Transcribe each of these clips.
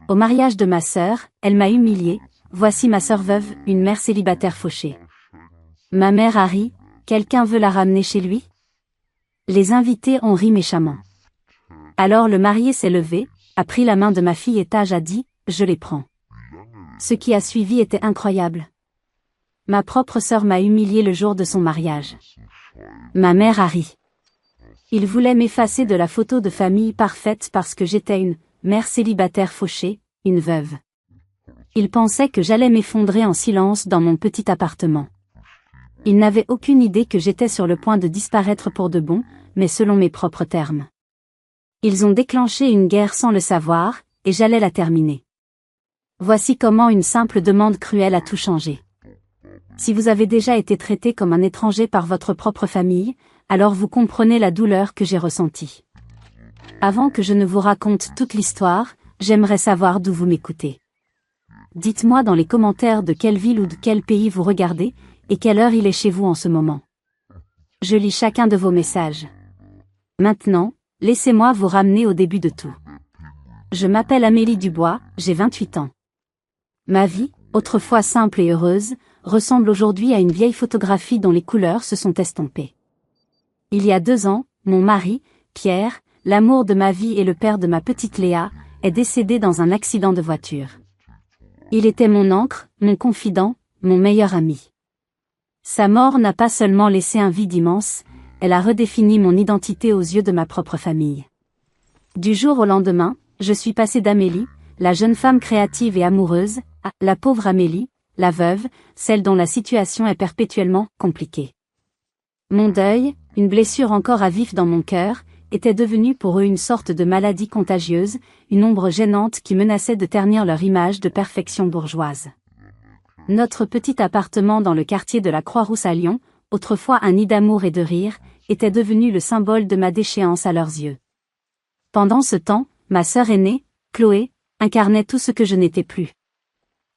Au mariage de ma sœur, elle m'a humiliée, voici ma sœur veuve, une mère célibataire fauchée. Ma mère a ri, quelqu'un veut la ramener chez lui? Les invités ont ri méchamment. Alors le marié s'est levé, a pris la main de ma filletage a dit, je les prends. Ce qui a suivi était incroyable. Ma propre sœur m'a humiliée le jour de son mariage. Ma mère a ri. Il voulait m'effacer de la photo de famille parfaite parce que j'étais une mère célibataire fauchée, une veuve. Il pensait que j'allais m'effondrer en silence dans mon petit appartement. Il n'avait aucune idée que j'étais sur le point de disparaître pour de bon, mais selon mes propres termes. Ils ont déclenché une guerre sans le savoir, et j'allais la terminer. Voici comment une simple demande cruelle a tout changé. Si vous avez déjà été traité comme un étranger par votre propre famille, alors vous comprenez la douleur que j'ai ressentie. Avant que je ne vous raconte toute l'histoire, j'aimerais savoir d'où vous m'écoutez. Dites-moi dans les commentaires de quelle ville ou de quel pays vous regardez, et quelle heure il est chez vous en ce moment. Je lis chacun de vos messages. Maintenant, laissez-moi vous ramener au début de tout. Je m'appelle Amélie Dubois, j'ai 28 ans. Ma vie, autrefois simple et heureuse, ressemble aujourd'hui à une vieille photographie dont les couleurs se sont estompées. Il y a 2 ans, mon mari, Pierre, l'amour de ma vie et le père de ma petite Léa, est décédé dans un accident de voiture. Il était mon ancre, mon confident, mon meilleur ami. Sa mort n'a pas seulement laissé un vide immense, elle a redéfini mon identité aux yeux de ma propre famille. Du jour au lendemain, je suis passée d'Amélie, la jeune femme créative et amoureuse, à la pauvre Amélie, la veuve, celle dont la situation est perpétuellement compliquée. Mon deuil, une blessure encore à vif dans mon cœur, était devenu pour eux une sorte de maladie contagieuse, une ombre gênante qui menaçait de ternir leur image de perfection bourgeoise. Notre petit appartement dans le quartier de la Croix-Rousse à Lyon, autrefois un nid d'amour et de rire, était devenu le symbole de ma déchéance à leurs yeux. Pendant ce temps, ma sœur aînée, Chloé, incarnait tout ce que je n'étais plus.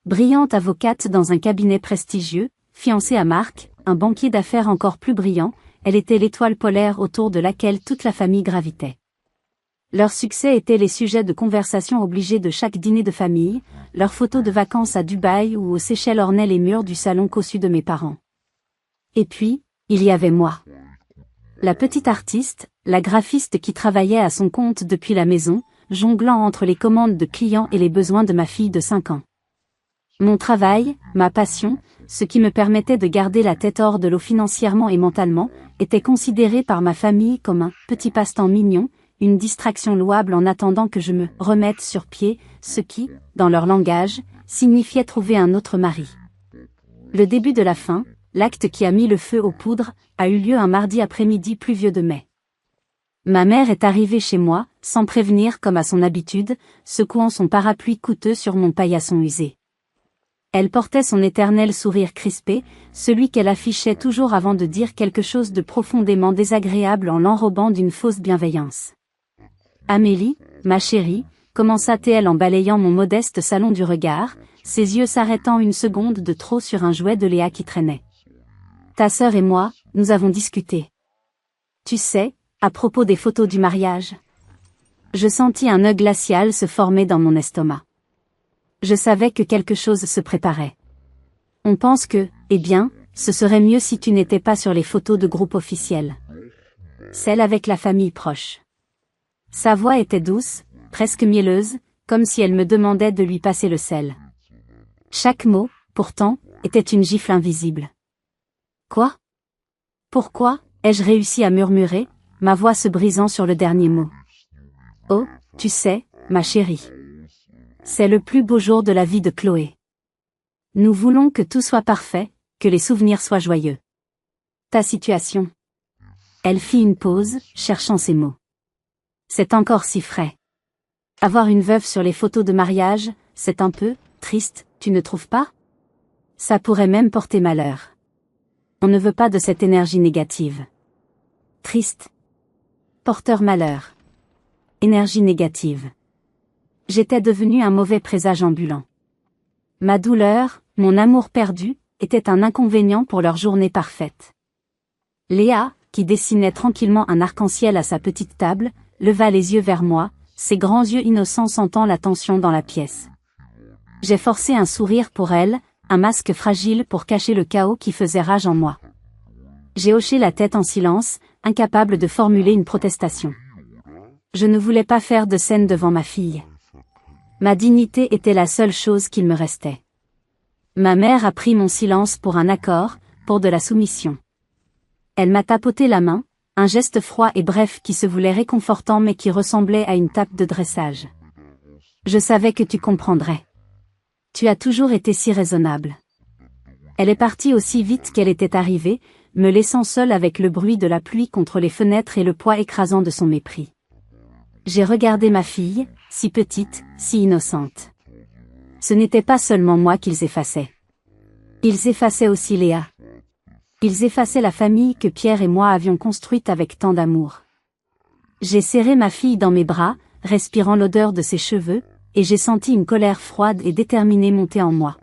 Brillante avocate dans un cabinet prestigieux, fiancée à Marc, un banquier d'affaires encore plus brillant, elle était l'étoile polaire autour de laquelle toute la famille gravitait. Leur succès était les sujets de conversation obligés de chaque dîner de famille, leurs photos de vacances à Dubaï ou aux Seychelles ornaient les murs du salon cossu de mes parents. Et puis, il y avait moi. La petite artiste, la graphiste qui travaillait à son compte depuis la maison, jonglant entre les commandes de clients et les besoins de ma fille de 5 ans. Mon travail, ma passion, ce qui me permettait de garder la tête hors de l'eau financièrement et mentalement, était considéré par ma famille comme un petit passe-temps mignon, une distraction louable en attendant que je me remette sur pied, ce qui, dans leur langage, signifiait trouver un autre mari. Le début de la fin, l'acte qui a mis le feu aux poudres, a eu lieu un mardi après-midi pluvieux de mai. Ma mère est arrivée chez moi, sans prévenir comme à son habitude, secouant son parapluie coûteux sur mon paillasson usé. Elle portait son éternel sourire crispé, celui qu'elle affichait toujours avant de dire quelque chose de profondément désagréable en l'enrobant d'une fausse bienveillance. « Amélie, ma chérie », commença-t-elle en balayant mon modeste salon du regard, ses yeux s'arrêtant une seconde de trop sur un jouet de Léa qui traînait. « Ta sœur et moi, nous avons discuté. Tu sais, à propos des photos du mariage. » Je sentis un nœud glacial se former dans mon estomac. Je savais que quelque chose se préparait. On pense que, eh bien, ce serait mieux si tu n'étais pas sur les photos de groupe officielles. Celles avec la famille proche. Sa voix était douce, presque mielleuse, comme si elle me demandait de lui passer le sel. Chaque mot, pourtant, était une gifle invisible. Quoi? Pourquoi? Ai-je réussi à murmurer, ma voix se brisant sur le dernier mot. Oh, tu sais, ma chérie. C'est le plus beau jour de la vie de Chloé. Nous voulons que tout soit parfait, que les souvenirs soient joyeux. Ta situation. Elle fit une pause, cherchant ses mots. C'est encore si frais. Avoir une veuve sur les photos de mariage, c'est un peu triste, tu ne trouves pas? Ça pourrait même porter malheur. On ne veut pas de cette énergie négative. Triste. Porteur malheur. Énergie négative. J'étais devenu un mauvais présage ambulant. Ma douleur, mon amour perdu, était un inconvénient pour leur journée parfaite. Léa, qui dessinait tranquillement un arc-en-ciel à sa petite table, leva les yeux vers moi, ses grands yeux innocents sentant la tension dans la pièce. J'ai forcé un sourire pour elle, un masque fragile pour cacher le chaos qui faisait rage en moi. J'ai hoché la tête en silence, incapable de formuler une protestation. Je ne voulais pas faire de scène devant ma fille. Ma dignité était la seule chose qu'il me restait. Ma mère a pris mon silence pour un accord, pour de la soumission. Elle m'a tapoté la main, un geste froid et bref qui se voulait réconfortant mais qui ressemblait à une tape de dressage. Je savais que tu comprendrais. Tu as toujours été si raisonnable. Elle est partie aussi vite qu'elle était arrivée, me laissant seule avec le bruit de la pluie contre les fenêtres et le poids écrasant de son mépris. J'ai regardé ma fille, si petite, si innocente. Ce n'était pas seulement moi qu'ils effaçaient. Ils effaçaient aussi Léa. Ils effaçaient la famille que Pierre et moi avions construite avec tant d'amour. J'ai serré ma fille dans mes bras, respirant l'odeur de ses cheveux, et j'ai senti une colère froide et déterminée monter en moi.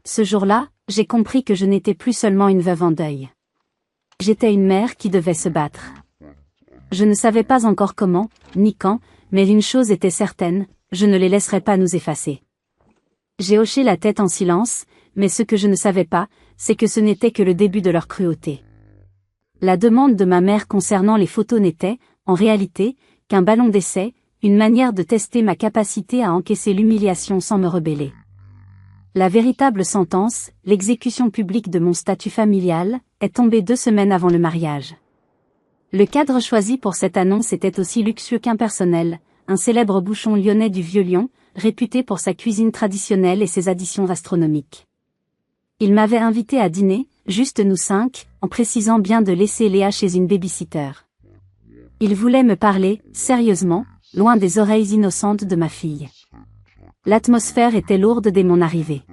Ce jour-là, j'ai compris que je n'étais plus seulement une veuve en deuil. J'étais une mère qui devait se battre. Je ne savais pas encore comment, ni quand, mais une chose était certaine, je ne les laisserais pas nous effacer. J'ai hoché la tête en silence, mais ce que je ne savais pas, c'est que ce n'était que le début de leur cruauté. La demande de ma mère concernant les photos n'était, en réalité, qu'un ballon d'essai, une manière de tester ma capacité à encaisser l'humiliation sans me rebeller. La véritable sentence, l'exécution publique de mon statut familial, est tombée 2 semaines avant le mariage. Le cadre choisi pour cette annonce était aussi luxueux qu'impersonnel, un célèbre bouchon lyonnais du Vieux-Lyon, réputé pour sa cuisine traditionnelle et ses additions astronomiques. Il m'avait invité à dîner, juste nous 5, en précisant bien de laisser Léa chez une baby-sitter. Il voulait me parler, sérieusement, loin des oreilles innocentes de ma fille. L'atmosphère était lourde dès mon arrivée.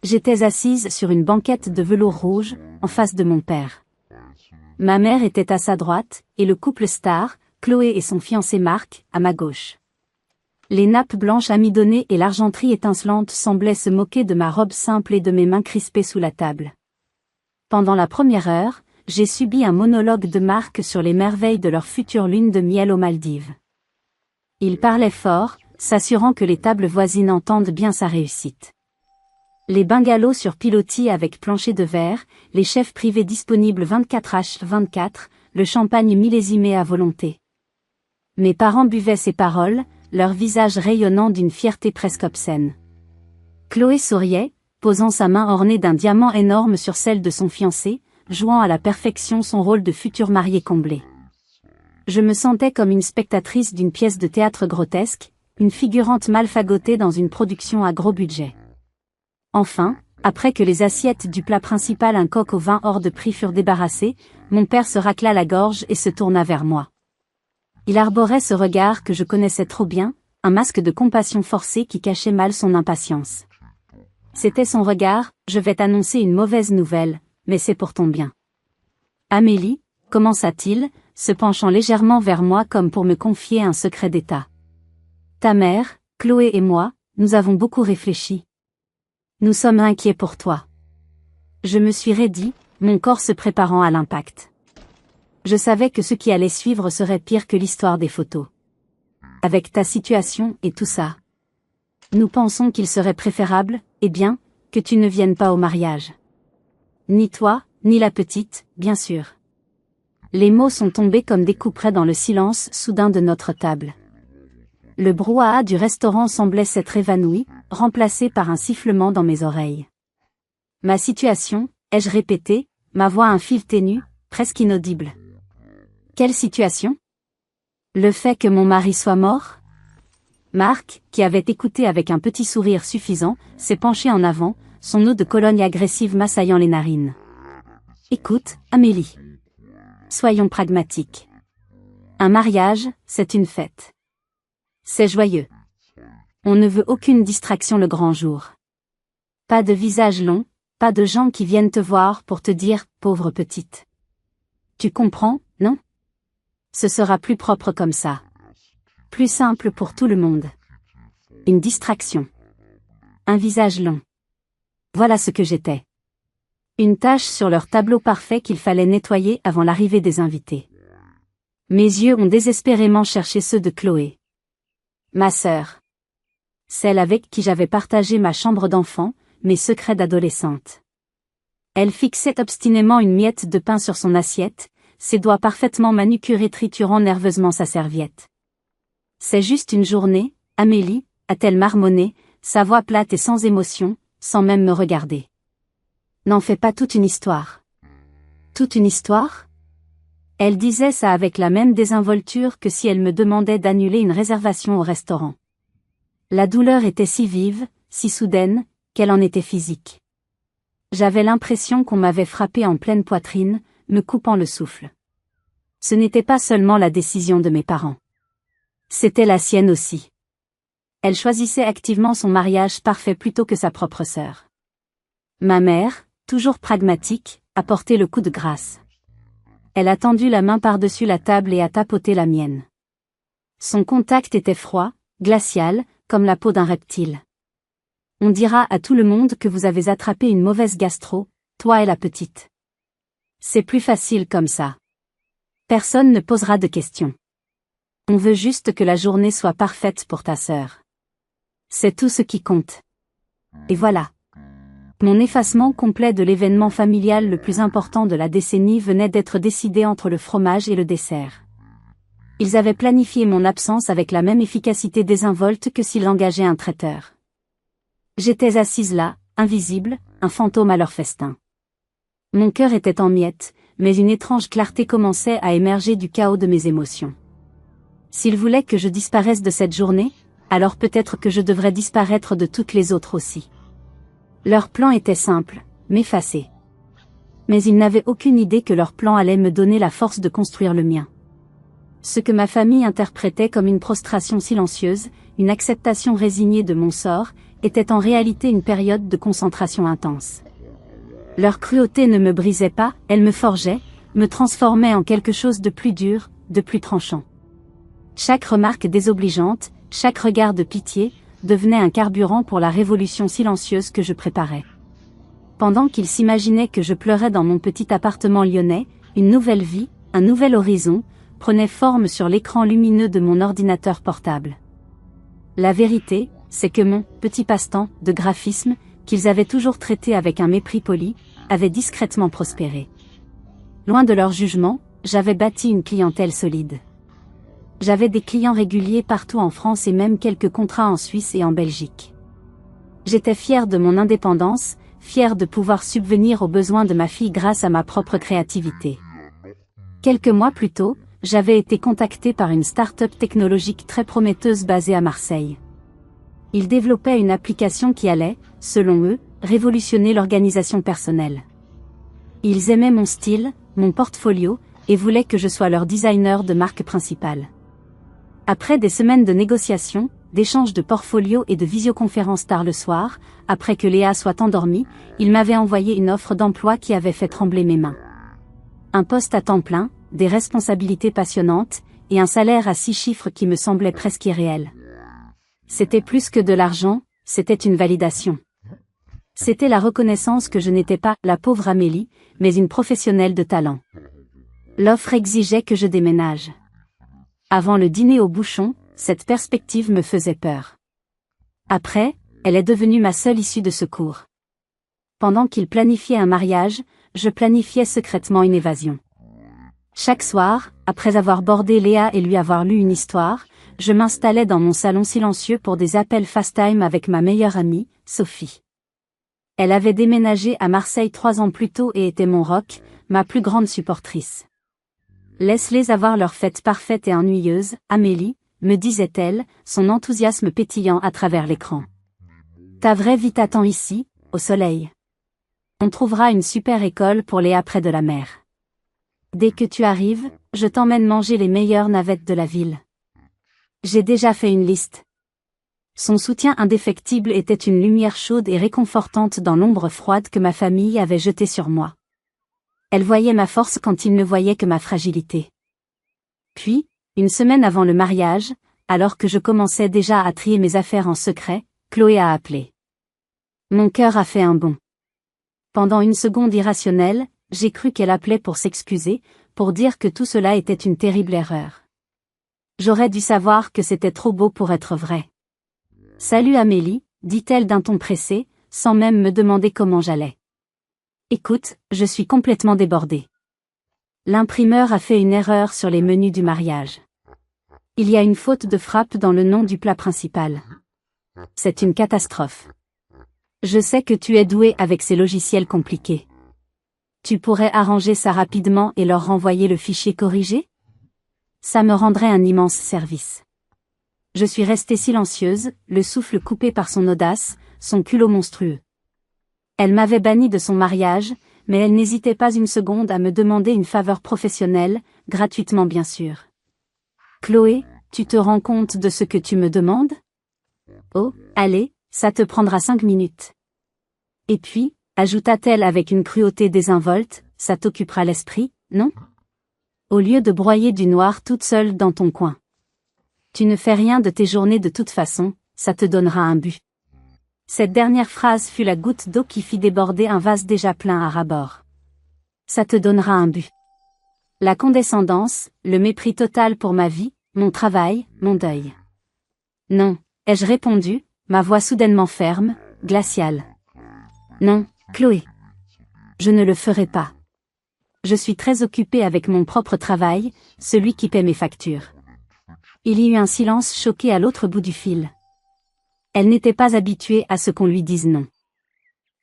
J'étais assise sur une banquette de velours rouge, en face de mon père. Ma mère était à sa droite, et le couple star, Chloé et son fiancé Marc, à ma gauche. Les nappes blanches amidonnées et l'argenterie étincelante semblaient se moquer de ma robe simple et de mes mains crispées sous la table. Pendant la première heure, j'ai subi un monologue de Marc sur les merveilles de leur future lune de miel aux Maldives. Il parlait fort, s'assurant que les tables voisines entendent bien sa réussite. Les bungalows sur pilotis avec plancher de verre, les chefs privés disponibles 24h24, le champagne millésimé à volonté. Mes parents buvaient ces paroles, leur visage rayonnant d'une fierté presque obscène. Chloé souriait, posant sa main ornée d'un diamant énorme sur celle de son fiancé, jouant à la perfection son rôle de future mariée comblée. Je me sentais comme une spectatrice d'une pièce de théâtre grotesque, une figurante mal fagotée dans une production à gros budget. Enfin, après que les assiettes du plat principal un coq au vin hors de prix furent débarrassées, mon père se racla la gorge et se tourna vers moi. Il arborait ce regard que je connaissais trop bien, un masque de compassion forcée qui cachait mal son impatience. C'était son regard, je vais t'annoncer une mauvaise nouvelle, mais c'est pour ton bien. Amélie, commença-t-il, se penchant légèrement vers moi comme pour me confier un secret d'État. Ta mère, Chloé et moi, nous avons beaucoup réfléchi. Nous sommes inquiets pour toi. Je me suis raidi, mon corps se préparant à l'impact. Je savais que ce qui allait suivre serait pire que l'histoire des photos. Avec ta situation et tout ça. Nous pensons qu'il serait préférable, eh bien, que tu ne viennes pas au mariage. Ni toi, ni la petite, bien sûr. Les mots sont tombés comme des coups près dans le silence soudain de notre table. Le brouhaha du restaurant semblait s'être évanoui, remplacé par un sifflement dans mes oreilles. Ma situation, ai-je répété, ma voix un fil ténu, presque inaudible. Quelle situation? Le fait que mon mari soit mort? Marc, qui avait écouté avec un petit sourire suffisant, s'est penché en avant, son eau de Cologne agressive m'assaillant les narines. Écoute, Amélie. Soyons pragmatiques. Un mariage, c'est une fête. C'est joyeux. On ne veut aucune distraction le grand jour. Pas de visage long, pas de gens qui viennent te voir pour te dire « pauvre petite ». Tu comprends, non? Ce sera plus propre comme ça. Plus simple pour tout le monde. Une distraction. Un visage long. Voilà ce que j'étais. Une tache sur leur tableau parfait qu'il fallait nettoyer avant l'arrivée des invités. Mes yeux ont désespérément cherché ceux de Chloé. Ma sœur. Celle avec qui j'avais partagé ma chambre d'enfant, mes secrets d'adolescente. Elle fixait obstinément une miette de pain sur son assiette, ses doigts parfaitement manucurés triturant nerveusement sa serviette. C'est juste une journée, Amélie, a-t-elle marmonné, sa voix plate et sans émotion, sans même me regarder. N'en fais pas toute une histoire. Toute une histoire ? Elle disait ça avec la même désinvolture que si elle me demandait d'annuler une réservation au restaurant. La douleur était si vive, si soudaine, qu'elle en était physique. J'avais l'impression qu'on m'avait frappé en pleine poitrine, me coupant le souffle. Ce n'était pas seulement la décision de mes parents. C'était la sienne aussi. Elle choisissait activement son mariage parfait plutôt que sa propre sœur. Ma mère, toujours pragmatique, a porté le coup de grâce. Elle a tendu la main par-dessus la table et a tapoté la mienne. Son contact était froid, glacial, comme la peau d'un reptile. On dira à tout le monde que vous avez attrapé une mauvaise gastro, toi et la petite. C'est plus facile comme ça. Personne ne posera de questions. On veut juste que la journée soit parfaite pour ta sœur. C'est tout ce qui compte. Et voilà. Mon effacement complet de l'événement familial le plus important de la décennie venait d'être décidé entre le fromage et le dessert. Ils avaient planifié mon absence avec la même efficacité désinvolte que s'ils engageaient un traiteur. J'étais assise là, invisible, un fantôme à leur festin. Mon cœur était en miettes, mais une étrange clarté commençait à émerger du chaos de mes émotions. S'ils voulaient que je disparaisse de cette journée, alors peut-être que je devrais disparaître de toutes les autres aussi. Leur plan était simple, m'effacer. Mais ils n'avaient aucune idée que leur plan allait me donner la force de construire le mien. Ce que ma famille interprétait comme une prostration silencieuse, une acceptation résignée de mon sort, était en réalité une période de concentration intense. Leur cruauté ne me brisait pas, elle me forgeait, me transformait en quelque chose de plus dur, de plus tranchant. Chaque remarque désobligeante, chaque regard de pitié, devenait un carburant pour la révolution silencieuse que je préparais. Pendant qu'ils s'imaginaient que je pleurais dans mon petit appartement lyonnais, une nouvelle vie, un nouvel horizon, prenait forme sur l'écran lumineux de mon ordinateur portable. La vérité, c'est que mon petit passe-temps de graphisme, qu'ils avaient toujours traité avec un mépris poli, avait discrètement prospéré. Loin de leur jugement, j'avais bâti une clientèle solide. J'avais des clients réguliers partout en France et même quelques contrats en Suisse et en Belgique. J'étais fière de mon indépendance, fière de pouvoir subvenir aux besoins de ma fille grâce à ma propre créativité. Quelques mois plus tôt, j'avais été contactée par une start-up technologique très prometteuse basée à Marseille. Ils développaient une application qui allait, selon eux, révolutionner l'organisation personnelle. Ils aimaient mon style, mon portfolio, et voulaient que je sois leur designer de marque principale. Après des semaines de négociations, d'échanges de portfolio et de visioconférences tard le soir, après que Léa soit endormie, ils m'avaient envoyé une offre d'emploi qui avait fait trembler mes mains. Un poste à temps plein, des responsabilités passionnantes, et un salaire à 6 chiffres qui me semblait presque irréel. C'était plus que de l'argent, c'était une validation. C'était la reconnaissance que je n'étais pas la pauvre Amélie, mais une professionnelle de talent. L'offre exigeait que je déménage. Avant le dîner au bouchon, cette perspective me faisait peur. Après, elle est devenue ma seule issue de secours. Pendant qu'il planifiait un mariage, je planifiais secrètement une évasion. Chaque soir, après avoir bordé Léa et lui avoir lu une histoire, je m'installais dans mon salon silencieux pour des appels FaceTime avec ma meilleure amie, Sophie. Elle avait déménagé à Marseille 3 ans plus tôt et était mon rock, ma plus grande supportrice. Laisse-les avoir leur fête parfaite et ennuyeuse, Amélie, me disait-elle, son enthousiasme pétillant à travers l'écran. Ta vraie vie t'attend ici, au soleil. On trouvera une super école pour Léa près de la mer. Dès que tu arrives, je t'emmène manger les meilleures navettes de la ville. J'ai déjà fait une liste. Son soutien indéfectible était une lumière chaude et réconfortante dans l'ombre froide que ma famille avait jetée sur moi. Elle voyait ma force quand il ne voyait que ma fragilité. Puis, une semaine avant le mariage, alors que je commençais déjà à trier mes affaires en secret, Chloé a appelé. Mon cœur a fait un bond. Pendant une seconde irrationnelle, j'ai cru qu'elle appelait pour s'excuser, pour dire que tout cela était une terrible erreur. J'aurais dû savoir que c'était trop beau pour être vrai. Salut Amélie, dit-elle d'un ton pressé, sans même me demander comment j'allais. Écoute, je suis complètement débordée. L'imprimeur a fait une erreur sur les menus du mariage. Il y a une faute de frappe dans le nom du plat principal. C'est une catastrophe. Je sais que tu es doué avec ces logiciels compliqués. Tu pourrais arranger ça rapidement et leur renvoyer le fichier corrigé? Ça me rendrait un immense service. Je suis restée silencieuse, le souffle coupé par son audace, son culot monstrueux. Elle m'avait bannie de son mariage, mais elle n'hésitait pas une seconde à me demander une faveur professionnelle, gratuitement bien sûr. Chloé, tu te rends compte de ce que tu me demandes? Oh, allez, ça te prendra 5 minutes. Et puis, ajouta-t-elle avec une cruauté désinvolte, ça t'occupera l'esprit, non? Au lieu de broyer du noir toute seule dans ton coin. Tu ne fais rien de tes journées de toute façon, ça te donnera un but. Cette dernière phrase fut la goutte d'eau qui fit déborder un vase déjà plein à ras-bord. Ça te donnera un but. La condescendance, le mépris total pour ma vie, mon travail, mon deuil. Non, ai-je répondu, ma voix soudainement ferme, glaciale. Non, Chloé. Je ne le ferai pas. Je suis très occupée avec mon propre travail, celui qui paie mes factures. Il y eut un silence choqué à l'autre bout du fil. Elle n'était pas habituée à ce qu'on lui dise non.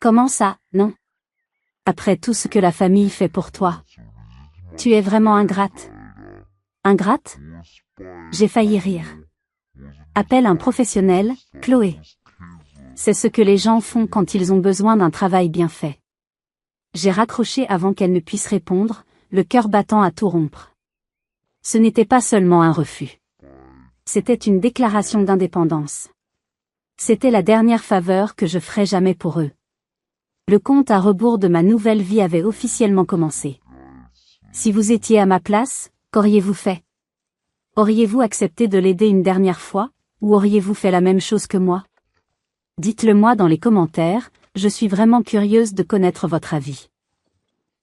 Comment ça, non? Après tout ce que la famille fait pour toi. Tu es vraiment ingrate. Ingrate? J'ai failli rire. Appelle un professionnel, Chloé. C'est ce que les gens font quand ils ont besoin d'un travail bien fait. J'ai raccroché avant qu'elle ne puisse répondre, le cœur battant à tout rompre. Ce n'était pas seulement un refus. C'était une déclaration d'indépendance. C'était la dernière faveur que je ferais jamais pour eux. Le compte à rebours de ma nouvelle vie avait officiellement commencé. Si vous étiez à ma place, qu'auriez-vous fait? Auriez-vous accepté de l'aider une dernière fois, ou auriez-vous fait la même chose que moi? Dites-le moi dans les commentaires, je suis vraiment curieuse de connaître votre avis.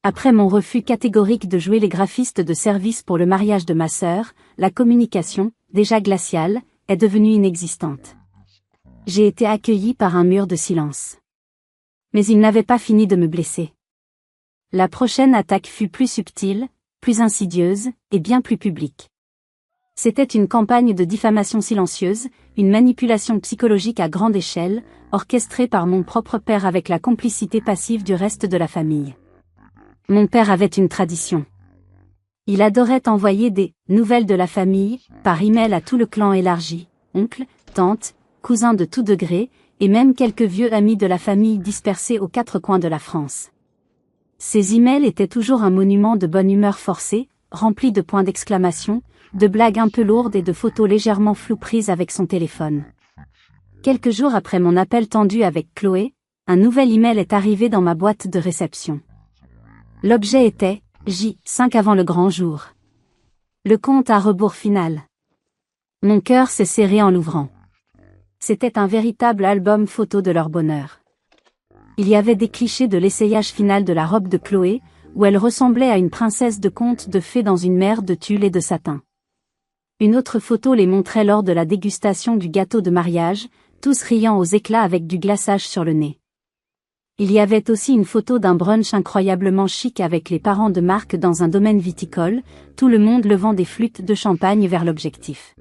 Après mon refus catégorique de jouer les graphistes de service pour le mariage de ma sœur, la communication, déjà glaciale, est devenue inexistante. J'ai été accueillie par un mur de silence. Mais il n'avait pas fini de me blesser. La prochaine attaque fut plus subtile, plus insidieuse, et bien plus publique. C'était une campagne de diffamation silencieuse, une manipulation psychologique à grande échelle, orchestrée par mon propre père avec la complicité passive du reste de la famille. Mon père avait une tradition. Il adorait envoyer des « nouvelles de la famille » par email à tout le clan élargi, oncles, tantes, cousins de tout degré, et même quelques vieux amis de la famille dispersés aux 4 coins de la France. Ces emails étaient toujours un monument de bonne humeur forcée, rempli de points d'exclamation, de blagues un peu lourdes et de photos légèrement floues prises avec son téléphone. Quelques jours après mon appel tendu avec Chloé, un nouvel email est arrivé dans ma boîte de réception. L'objet était « J5 avant le grand jour ». Le compte à rebours final. Mon cœur s'est serré en l'ouvrant. C'était un véritable album photo de leur bonheur. Il y avait des clichés de l'essayage final de la robe de Chloé, où elle ressemblait à une princesse de conte de fées dans une mer de tulle et de satin. Une autre photo les montrait lors de la dégustation du gâteau de mariage, tous riant aux éclats avec du glaçage sur le nez. Il y avait aussi une photo d'un brunch incroyablement chic avec les parents de Marc dans un domaine viticole, tout le monde levant des flûtes de champagne vers l'objectif.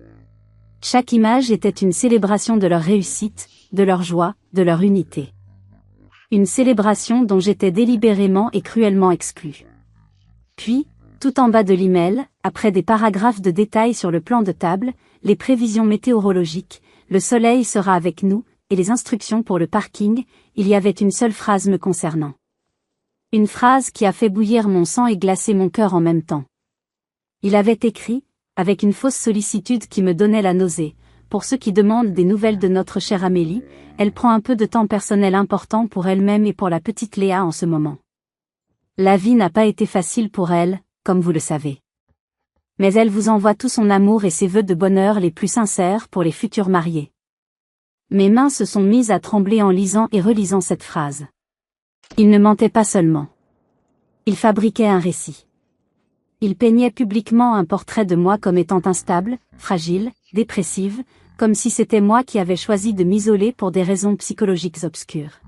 Chaque image était une célébration de leur réussite, de leur joie, de leur unité. Une célébration dont j'étais délibérément et cruellement exclue. Puis, tout en bas de l'email, après des paragraphes de détails sur le plan de table, les prévisions météorologiques, le soleil sera avec nous, et les instructions pour le parking, il y avait une seule phrase me concernant. Une phrase qui a fait bouillir mon sang et glacer mon cœur en même temps. Il avait écrit, avec une fausse sollicitude qui me donnait la nausée, pour ceux qui demandent des nouvelles de notre chère Amélie, elle prend un peu de temps personnel important pour elle-même et pour la petite Léa en ce moment. La vie n'a pas été facile pour elle, comme vous le savez. Mais elle vous envoie tout son amour et ses vœux de bonheur les plus sincères pour les futurs mariés. Mes mains se sont mises à trembler en lisant et relisant cette phrase. Il ne mentait pas seulement. Il fabriquait un récit. Il peignait publiquement un portrait de moi comme étant instable, fragile, dépressive, comme si c'était moi qui avais choisi de m'isoler pour des raisons psychologiques obscures.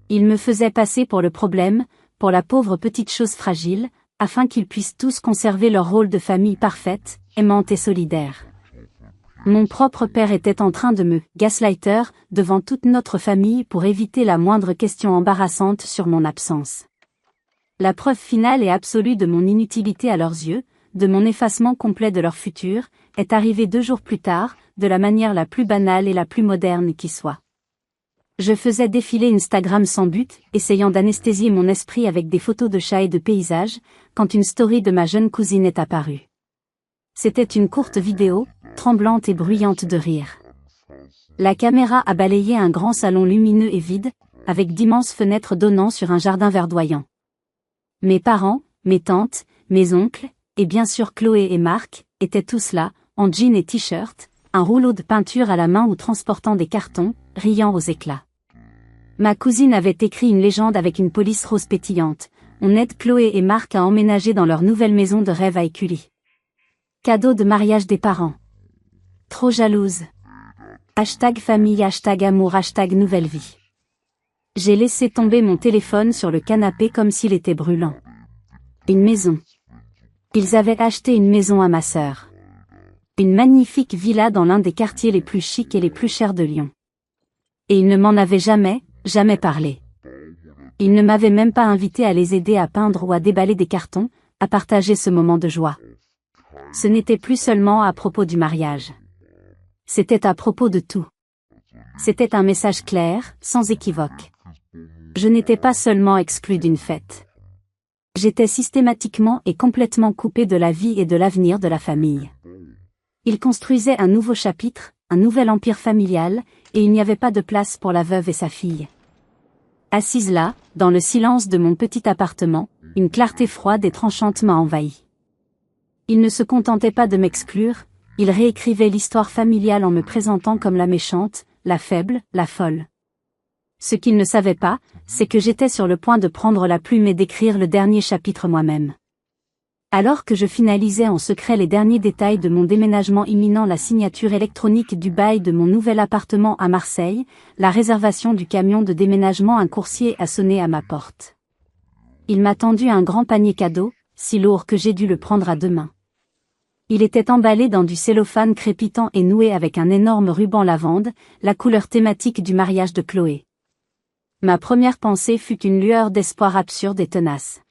Il me faisait passer pour le problème, pour la pauvre petite chose fragile, afin qu'ils puissent tous conserver leur rôle de famille parfaite, aimante et solidaire. Mon propre père était en train de me gaslighter devant toute notre famille pour éviter la moindre question embarrassante sur mon absence. La preuve finale et absolue de mon inutilité à leurs yeux, de mon effacement complet de leur futur, est arrivée 2 jours plus tard, de la manière la plus banale et la plus moderne qui soit. Je faisais défiler Instagram sans but, essayant d'anesthésier mon esprit avec des photos de chats et de paysages, quand une story de ma jeune cousine est apparue. C'était une courte vidéo, tremblante et bruyante de rire. La caméra a balayé un grand salon lumineux et vide, avec d'immenses fenêtres donnant sur un jardin verdoyant. Mes parents, mes tantes, mes oncles, et bien sûr Chloé et Marc, étaient tous là, en jean et t-shirt, un rouleau de peinture à la main ou transportant des cartons, riant aux éclats. Ma cousine avait écrit une légende avec une police rose pétillante. On aide Chloé et Marc à emménager dans leur nouvelle maison de rêve à Écully. Cadeau de mariage des parents. Trop jalouse. #famille, #amour, #nouvelle vie. J'ai laissé tomber mon téléphone sur le canapé comme s'il était brûlant. Une maison. Ils avaient acheté une maison à ma sœur. Une magnifique villa dans l'un des quartiers les plus chics et les plus chers de Lyon. Et ils ne m'en avaient jamais parlé. Ils ne m'avaient même pas invité à les aider à peindre ou à déballer des cartons, à partager ce moment de joie. Ce n'était plus seulement à propos du mariage. C'était à propos de tout. C'était un message clair, sans équivoque. Je n'étais pas seulement exclue d'une fête. J'étais systématiquement et complètement coupée de la vie et de l'avenir de la famille. Ils construisaient un nouveau chapitre, un nouvel empire familial, et il n'y avait pas de place pour la veuve et sa fille. Assise là, dans le silence de mon petit appartement, une clarté froide et tranchante m'a envahie. Ils ne se contentaient pas de m'exclure, ils réécrivaient l'histoire familiale en me présentant comme la méchante, la faible, la folle. Ce qu'ils ne savaient pas, c'est que j'étais sur le point de prendre la plume et d'écrire le dernier chapitre moi-même. Alors que je finalisais en secret les derniers détails de mon déménagement imminent, la signature électronique du bail de mon nouvel appartement à Marseille, la réservation du camion de déménagement, un coursier a sonné à ma porte. Il m'a tendu un grand panier cadeau, si lourd que j'ai dû le prendre à 2 mains. Il était emballé dans du cellophane crépitant et noué avec un énorme ruban lavande, la couleur thématique du mariage de Chloé. Ma première pensée fut une lueur d'espoir absurde et tenace.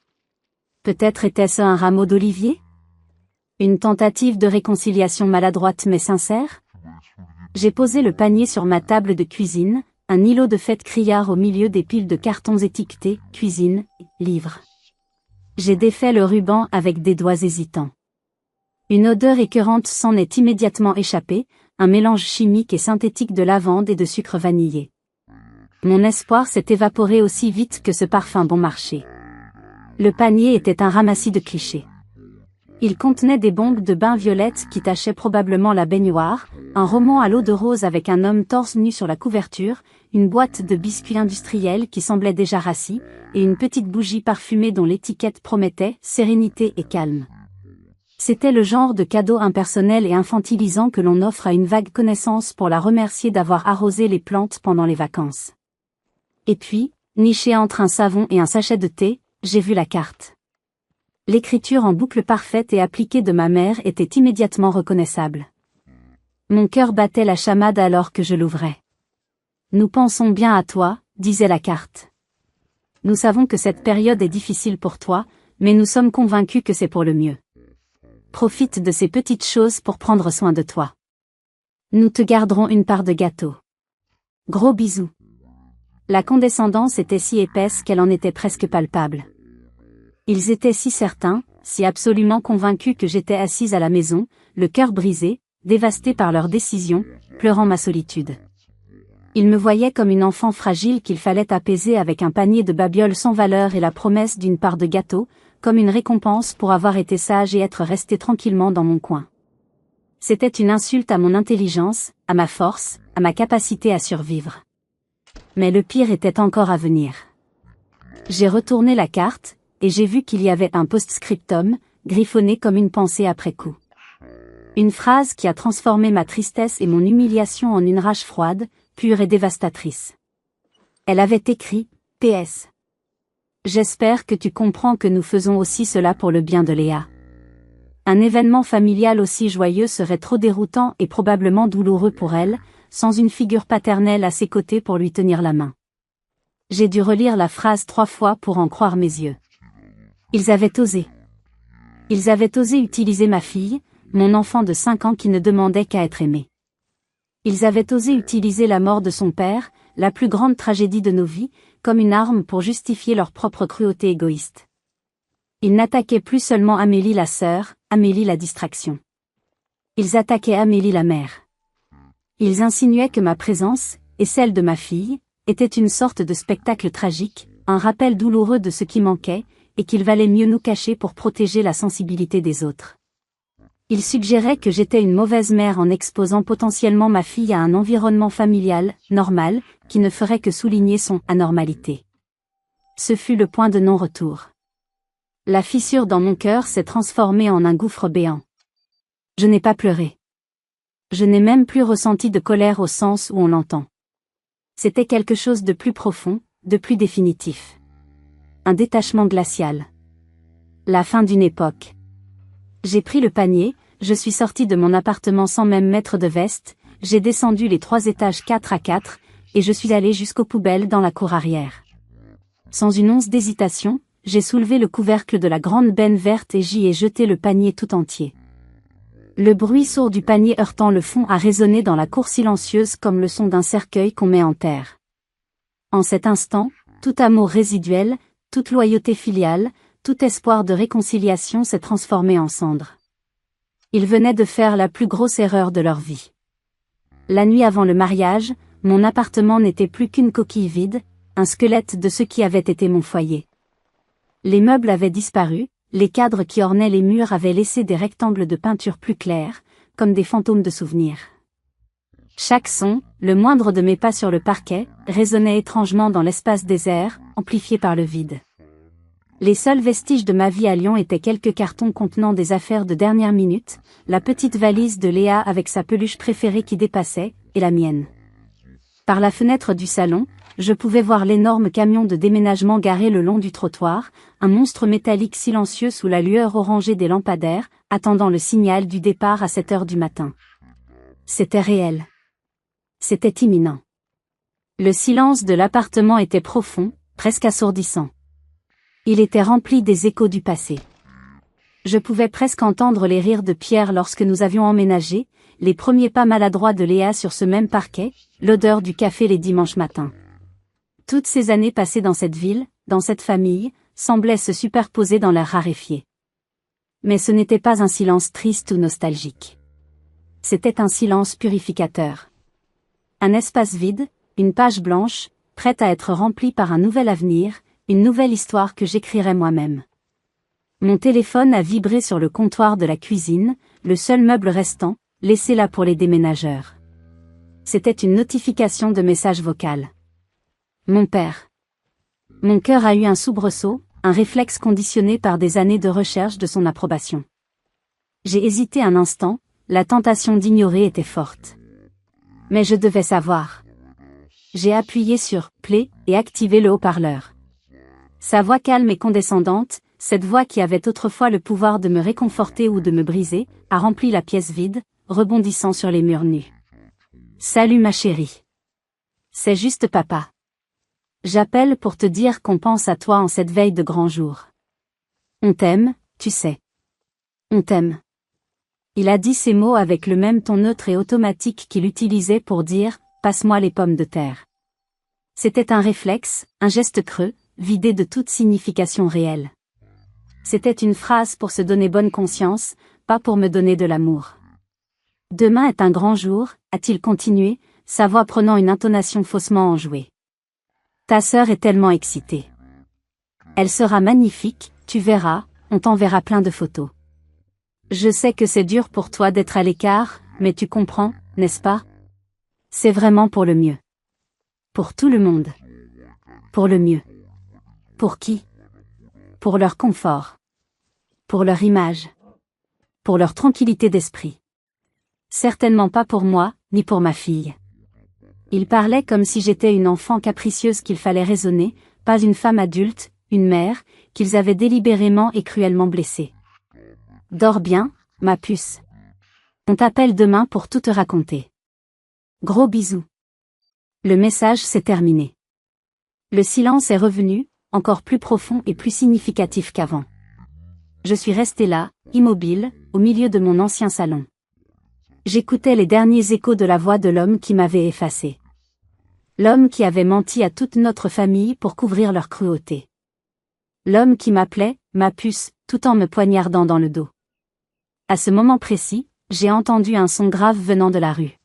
Peut-être était-ce un rameau d'olivier? Une tentative de réconciliation maladroite mais sincère? J'ai posé le panier sur ma table de cuisine, un îlot de fête criard au milieu des piles de cartons étiquetés, cuisine, livres. J'ai défait le ruban avec des doigts hésitants. Une odeur écœurante s'en est immédiatement échappée, un mélange chimique et synthétique de lavande et de sucre vanillé. Mon espoir s'est évaporé aussi vite que ce parfum bon marché. Le panier était un ramassis de clichés. Il contenait des bombes de bain violettes qui tachaient probablement la baignoire, un roman à l'eau de rose avec un homme torse nu sur la couverture, une boîte de biscuits industriels qui semblait déjà rassis, et une petite bougie parfumée dont l'étiquette promettait sérénité et calme. C'était le genre de cadeau impersonnel et infantilisant que l'on offre à une vague connaissance pour la remercier d'avoir arrosé les plantes pendant les vacances. Et puis, niché entre un savon et un sachet de thé, j'ai vu la carte. L'écriture en boucle parfaite et appliquée de ma mère était immédiatement reconnaissable. Mon cœur battait la chamade alors que je l'ouvrais. Nous pensons bien à toi, disait la carte. Nous savons que cette période est difficile pour toi, mais nous sommes convaincus que c'est pour le mieux. Profite de ces petites choses pour prendre soin de toi. Nous te garderons une part de gâteau. Gros bisous. La condescendance était si épaisse qu'elle en était presque palpable. Ils étaient si certains, si absolument convaincus que j'étais assise à la maison, le cœur brisé, dévasté par leur décision, pleurant ma solitude. Ils me voyaient comme une enfant fragile qu'il fallait apaiser avec un panier de babioles sans valeur et la promesse d'une part de gâteau, comme une récompense pour avoir été sage et être resté tranquillement dans mon coin. C'était une insulte à mon intelligence, à ma force, à ma capacité à survivre. Mais le pire était encore à venir. J'ai retourné la carte, et j'ai vu qu'il y avait un post-scriptum, griffonnée comme une pensée après coup. Une phrase qui a transformé ma tristesse et mon humiliation en une rage froide, pure et dévastatrice. Elle avait écrit, PS. J'espère que tu comprends que nous faisons aussi cela pour le bien de Léa. Un événement familial aussi joyeux serait trop déroutant et probablement douloureux pour elle, sans une figure paternelle à ses côtés pour lui tenir la main. J'ai dû relire la phrase 3 fois pour en croire mes yeux. Ils avaient osé. Ils avaient osé utiliser ma fille, mon enfant de 5 ans qui ne demandait qu'à être aimé. Ils avaient osé utiliser la mort de son père, la plus grande tragédie de nos vies, comme une arme pour justifier leur propre cruauté égoïste. Ils n'attaquaient plus seulement Amélie la sœur, Amélie la distraction. Ils attaquaient Amélie la mère. Ils insinuaient que ma présence, et celle de ma fille, était une sorte de spectacle tragique, un rappel douloureux de ce qui manquait, et qu'il valait mieux nous cacher pour protéger la sensibilité des autres. Ils suggéraient que j'étais une mauvaise mère en exposant potentiellement ma fille à un environnement familial, normal, qui ne ferait que souligner son anormalité. Ce fut le point de non-retour. La fissure dans mon cœur s'est transformée en un gouffre béant. Je n'ai pas pleuré. Je n'ai même plus ressenti de colère au sens où on l'entend. C'était quelque chose de plus profond, de plus définitif. Un détachement glacial. La fin d'une époque. J'ai pris le panier, je suis sorti de mon appartement sans même mettre de veste, j'ai descendu les 3 étages 4 à 4, et je suis allé jusqu'aux poubelles dans la cour arrière. Sans une once d'hésitation, j'ai soulevé le couvercle de la grande benne verte et j'y ai jeté le panier tout entier. Le bruit sourd du panier heurtant le fond a résonné dans la cour silencieuse comme le son d'un cercueil qu'on met en terre. En cet instant, tout amour résiduel, toute loyauté filiale, tout espoir de réconciliation s'est transformé en cendres. Ils venaient de faire la plus grosse erreur de leur vie. La nuit avant le mariage, mon appartement n'était plus qu'une coquille vide, un squelette de ce qui avait été mon foyer. Les meubles avaient disparu, les cadres qui ornaient les murs avaient laissé des rectangles de peinture plus clairs, comme des fantômes de souvenirs. Chaque son, le moindre de mes pas sur le parquet, résonnait étrangement dans l'espace désert, amplifié par le vide. Les seuls vestiges de ma vie à Lyon étaient quelques cartons contenant des affaires de dernière minute, la petite valise de Léa avec sa peluche préférée qui dépassait, et la mienne. Par la fenêtre du salon, je pouvais voir l'énorme camion de déménagement garé le long du trottoir, un monstre métallique silencieux sous la lueur orangée des lampadaires, attendant le signal du départ à 7 heures du matin. C'était réel. C'était imminent. Le silence de l'appartement était profond, presque assourdissant. Il était rempli des échos du passé. Je pouvais presque entendre les rires de Pierre lorsque nous avions emménagé, les premiers pas maladroits de Léa sur ce même parquet, l'odeur du café les dimanches matins. Toutes ces années passées dans cette ville, dans cette famille, semblaient se superposer dans l'air raréfié. Mais ce n'était pas un silence triste ou nostalgique. C'était un silence purificateur. Un espace vide, une page blanche, prête à être remplie par un nouvel avenir, une nouvelle histoire que j'écrirais moi-même. Mon téléphone a vibré sur le comptoir de la cuisine, le seul meuble restant, laissé là pour les déménageurs. C'était une notification de message vocal. Mon père. Mon cœur a eu un soubresaut, un réflexe conditionné par des années de recherche de son approbation. J'ai hésité un instant, la tentation d'ignorer était forte. Mais je devais savoir. J'ai appuyé sur « Play » et activé le haut-parleur. Sa voix calme et condescendante, cette voix qui avait autrefois le pouvoir de me réconforter ou de me briser, a rempli la pièce vide, rebondissant sur les murs nus. « Salut ma chérie. C'est juste papa. J'appelle pour te dire qu'on pense à toi en cette veille de grand jour. On t'aime, tu sais. On t'aime. » Il a dit ces mots avec le même ton neutre et automatique qu'il utilisait pour dire « Passe-moi les pommes de terre ». C'était un réflexe, un geste creux, vidé de toute signification réelle. C'était une phrase pour se donner bonne conscience, pas pour me donner de l'amour. « Demain est un grand jour », a-t-il continué, sa voix prenant une intonation faussement enjouée. « Ta sœur est tellement excitée. Elle sera magnifique, tu verras, on t'enverra plein de photos. Je sais que c'est dur pour toi d'être à l'écart, mais tu comprends, n'est-ce pas? C'est vraiment pour le mieux. Pour tout le monde. Pour le mieux. Pour qui? Pour leur confort. Pour leur image. Pour leur tranquillité d'esprit. Certainement pas pour moi, ni pour ma fille. Ils parlaient comme si j'étais une enfant capricieuse qu'il fallait raisonner, pas une femme adulte, une mère, qu'ils avaient délibérément et cruellement blessée. Dors bien, ma puce. On t'appelle demain pour tout te raconter. Gros bisous. Le message s'est terminé. Le silence est revenu, encore plus profond et plus significatif qu'avant. Je suis resté là, immobile, au milieu de mon ancien salon. J'écoutais les derniers échos de la voix de l'homme qui m'avait effacé. L'homme qui avait menti à toute notre famille pour couvrir leur cruauté. L'homme qui m'appelait, ma puce, tout en me poignardant dans le dos. À ce moment précis, j'ai entendu un son grave venant de la rue.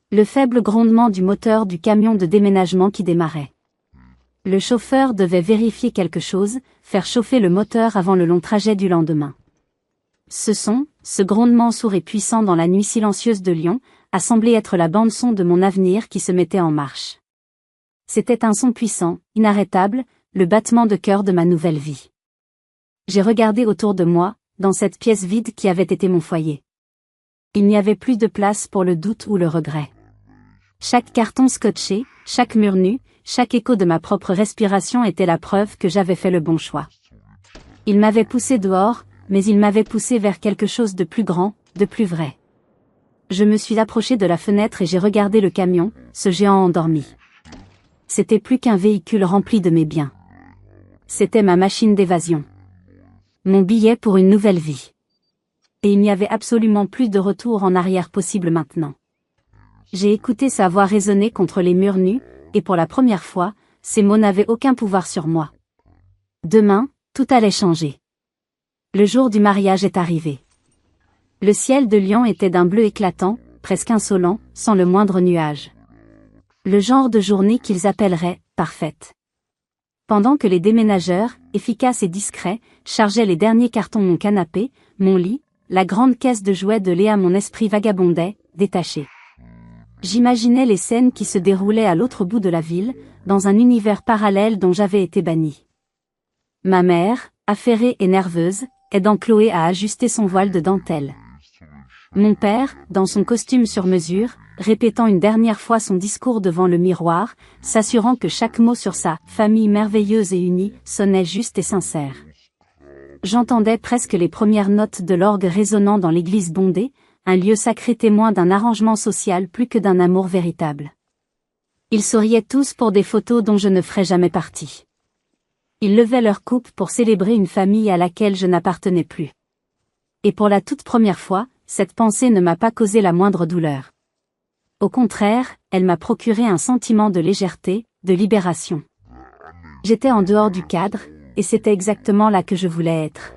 Le faible grondement du moteur du camion de déménagement qui démarrait. Le chauffeur devait vérifier quelque chose, faire chauffer le moteur avant le long trajet du lendemain. Ce son, ce grondement sourd et puissant dans la nuit silencieuse de Lyon, a semblé être la bande-son de mon avenir qui se mettait en marche. C'était un son puissant, inarrêtable, le battement de cœur de ma nouvelle vie. J'ai regardé autour de moi, dans cette pièce vide qui avait été mon foyer. Il n'y avait plus de place pour le doute ou le regret. Chaque carton scotché, chaque mur nu, chaque écho de ma propre respiration était la preuve que j'avais fait le bon choix. Il m'avait poussé dehors, mais il m'avait poussé vers quelque chose de plus grand, de plus vrai. Je me suis approché de la fenêtre et j'ai regardé le camion, ce géant endormi. C'était plus qu'un véhicule rempli de mes biens. C'était ma machine d'évasion. Mon billet pour une nouvelle vie. Et il n'y avait absolument plus de retour en arrière possible maintenant. J'ai écouté sa voix résonner contre les murs nus, et pour la première fois, ces mots n'avaient aucun pouvoir sur moi. Demain, tout allait changer. Le jour du mariage est arrivé. Le ciel de Lyon était d'un bleu éclatant, presque insolent, sans le moindre nuage. Le genre de journée qu'ils appelleraient « parfaite ». Pendant que les déménageurs, efficaces et discrets, chargeaient les derniers cartons mon canapé, mon lit, la grande caisse de jouets de Léa mon esprit vagabondait, détaché. J'imaginais les scènes qui se déroulaient à l'autre bout de la ville, dans un univers parallèle dont j'avais été banni. Ma mère, affairée et nerveuse, aidant Chloé à ajuster son voile de dentelle. Mon père, dans son costume sur mesure, répétant une dernière fois son discours devant le miroir, s'assurant que chaque mot sur sa « famille merveilleuse et unie » sonnait juste et sincère. J'entendais presque les premières notes de l'orgue résonnant dans l'église bondée, un lieu sacré témoin d'un arrangement social plus que d'un amour véritable. Ils souriaient tous pour des photos dont je ne ferais jamais partie. Ils levaient leur coupe pour célébrer une famille à laquelle je n'appartenais plus. Et pour la toute première fois, cette pensée ne m'a pas causé la moindre douleur. Au contraire, elle m'a procuré un sentiment de légèreté, de libération. J'étais en dehors du cadre, et c'était exactement là que je voulais être.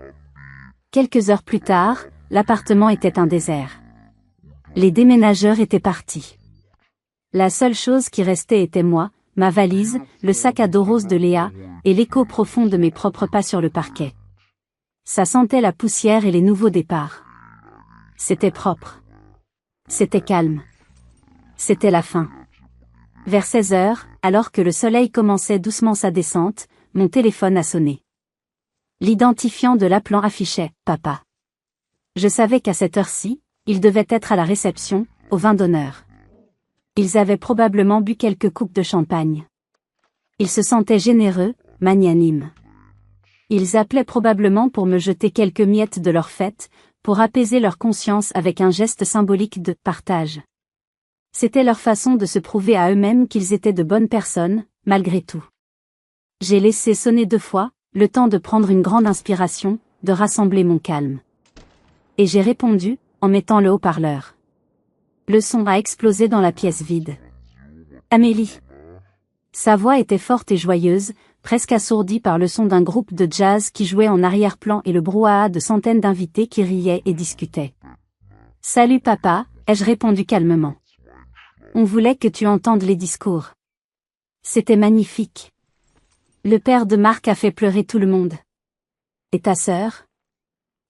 Quelques heures plus tard, l'appartement était un désert. Les déménageurs étaient partis. La seule chose qui restait était moi, ma valise, le sac à dos rose de Léa, et l'écho profond de mes propres pas sur le parquet. Ça sentait la poussière et les nouveaux départs. C'était propre. C'était calme. C'était la fin. Vers 16 heures, alors que le soleil commençait doucement sa descente, mon téléphone a sonné. L'identifiant de l'appelant affichait « Papa ». Je savais qu'à cette heure-ci, il devait être à la réception, au vin d'honneur. Ils avaient probablement bu quelques coupes de champagne. Ils se sentaient généreux, magnanimes. Ils appelaient probablement pour me jeter quelques miettes de leur fête, pour apaiser leur conscience avec un geste symbolique de « partage ». C'était leur façon de se prouver à eux-mêmes qu'ils étaient de bonnes personnes, malgré tout. J'ai laissé sonner 2 fois, le temps de prendre une grande inspiration, de rassembler mon calme. Et j'ai répondu, en mettant le haut-parleur. Le son a explosé dans la pièce vide. Amélie. Sa voix était forte et joyeuse, presque assourdie par le son d'un groupe de jazz qui jouait en arrière-plan et le brouhaha de centaines d'invités qui riaient et discutaient. « Salut papa », ai-je répondu calmement. On voulait que tu entendes les discours. C'était magnifique. Le père de Marc a fait pleurer tout le monde. Et ta sœur?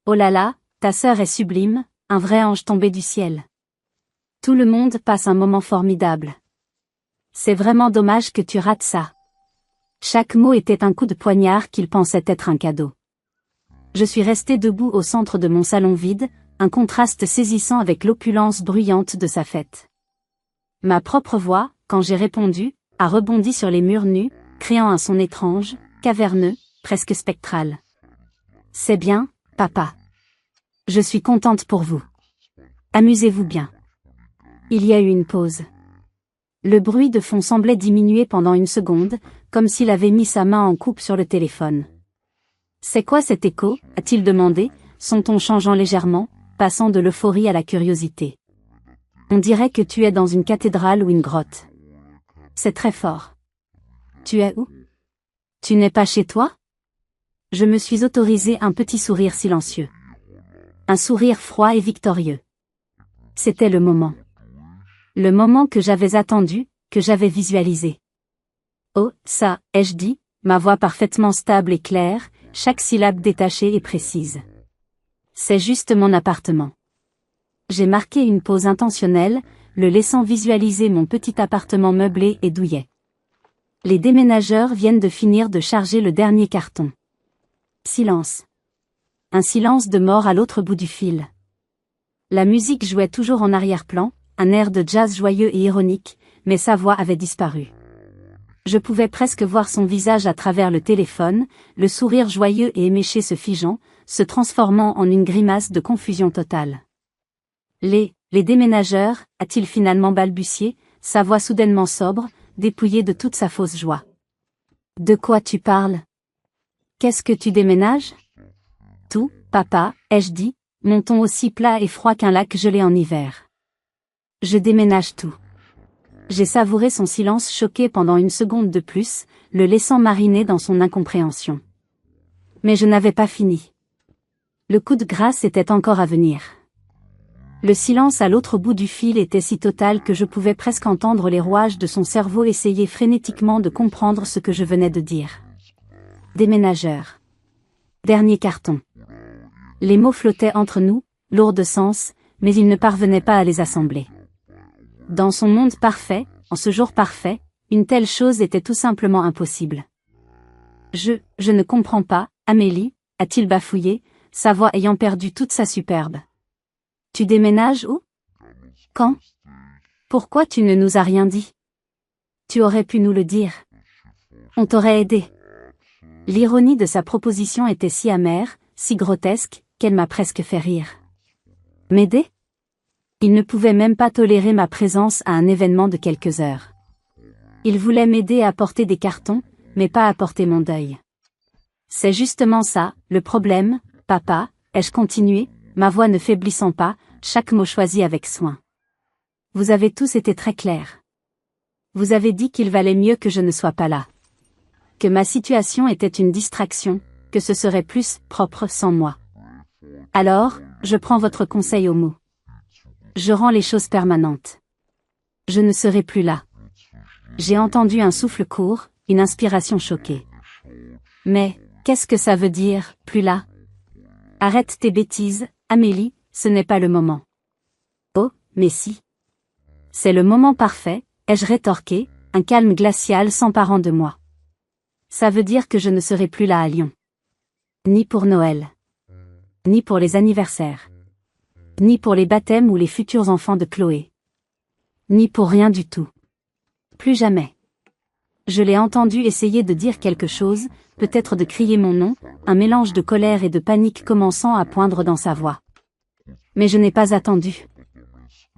Oh là là, ta sœur est sublime, un vrai ange tombé du ciel. Tout le monde passe un moment formidable. C'est vraiment dommage que tu rates ça. Chaque mot était un coup de poignard qu'il pensait être un cadeau. Je suis resté debout au centre de mon salon vide, un contraste saisissant avec l'opulence bruyante de sa fête. Ma propre voix, quand j'ai répondu, a rebondi sur les murs nus, créant un son étrange, caverneux, presque spectral. C'est bien, papa. Je suis contente pour vous. Amusez-vous bien. Il y a eu une pause. Le bruit de fond semblait diminuer pendant une seconde, comme s'il avait mis sa main en coupe sur le téléphone. C'est quoi cet écho, a-t-il demandé, son ton changeant légèrement, passant de l'euphorie à la curiosité. On dirait que tu es dans une cathédrale ou une grotte. C'est très fort. Tu es où? Tu n'es pas chez toi? Je me suis autorisé un petit sourire silencieux. Un sourire froid et victorieux. C'était le moment. Le moment que j'avais attendu, que j'avais visualisé. Oh, ça, ai-je dit, ma voix parfaitement stable et claire, chaque syllabe détachée et précise. C'est juste mon appartement. J'ai marqué une pause intentionnelle, le laissant visualiser mon petit appartement meublé et douillet. Les déménageurs viennent de finir de charger le dernier carton. Silence. Un silence de mort à l'autre bout du fil. La musique jouait toujours en arrière-plan, un air de jazz joyeux et ironique, mais sa voix avait disparu. Je pouvais presque voir son visage à travers le téléphone, le sourire joyeux et éméché se figeant, se transformant en une grimace de confusion totale. Les déménageurs, a-t-il finalement balbutié, sa voix soudainement sobre, dépouillée de toute sa fausse joie. De quoi tu parles? Qu'est-ce que tu déménages? Tout, papa, ai-je dit, mon ton aussi plat et froid qu'un lac gelé en hiver. Je déménage tout. J'ai savouré son silence choqué pendant une seconde de plus, le laissant mariner dans son incompréhension. Mais je n'avais pas fini. Le coup de grâce était encore à venir. Le silence à l'autre bout du fil était si total que je pouvais presque entendre les rouages de son cerveau essayer frénétiquement de comprendre ce que je venais de dire. Déménageur. Dernier carton. Les mots flottaient entre nous, lourds de sens, mais il ne parvenait pas à les assembler. Dans son monde parfait, en ce jour parfait, une telle chose était tout simplement impossible. Je ne comprends pas, Amélie, a-t-il bafouillé, sa voix ayant perdu toute sa superbe. Tu déménages où? Quand? Pourquoi tu ne nous as rien dit? Tu aurais pu nous le dire. On t'aurait aidé. L'ironie de sa proposition était si amère, si grotesque, qu'elle m'a presque fait rire. M'aider? Il ne pouvait même pas tolérer ma présence à un événement de quelques heures. Il voulait m'aider à porter des cartons, mais pas à porter mon deuil. C'est justement ça, le problème, papa, ai-je continué, ma voix ne faiblissant pas, chaque mot choisi avec soin. Vous avez tous été très clairs. Vous avez dit qu'il valait mieux que je ne sois pas là. Que ma situation était une distraction, que ce serait plus propre sans moi. Alors, je prends votre conseil au mot. Je rends les choses permanentes. Je ne serai plus là. J'ai entendu un souffle court, une inspiration choquée. Mais, qu'est-ce que ça veut dire, plus là? Arrête tes bêtises, Amélie, ce n'est pas le moment. Oh, mais si. C'est le moment parfait, ai-je rétorqué, un calme glacial s'emparant de moi. Ça veut dire que je ne serai plus là à Lyon. Ni pour Noël. Ni pour les anniversaires. Ni pour les baptêmes ou les futurs enfants de Chloé. Ni pour rien du tout. Plus jamais. Je l'ai entendu essayer de dire quelque chose, peut-être de crier mon nom, un mélange de colère et de panique commençant à poindre dans sa voix. Mais je n'ai pas attendu.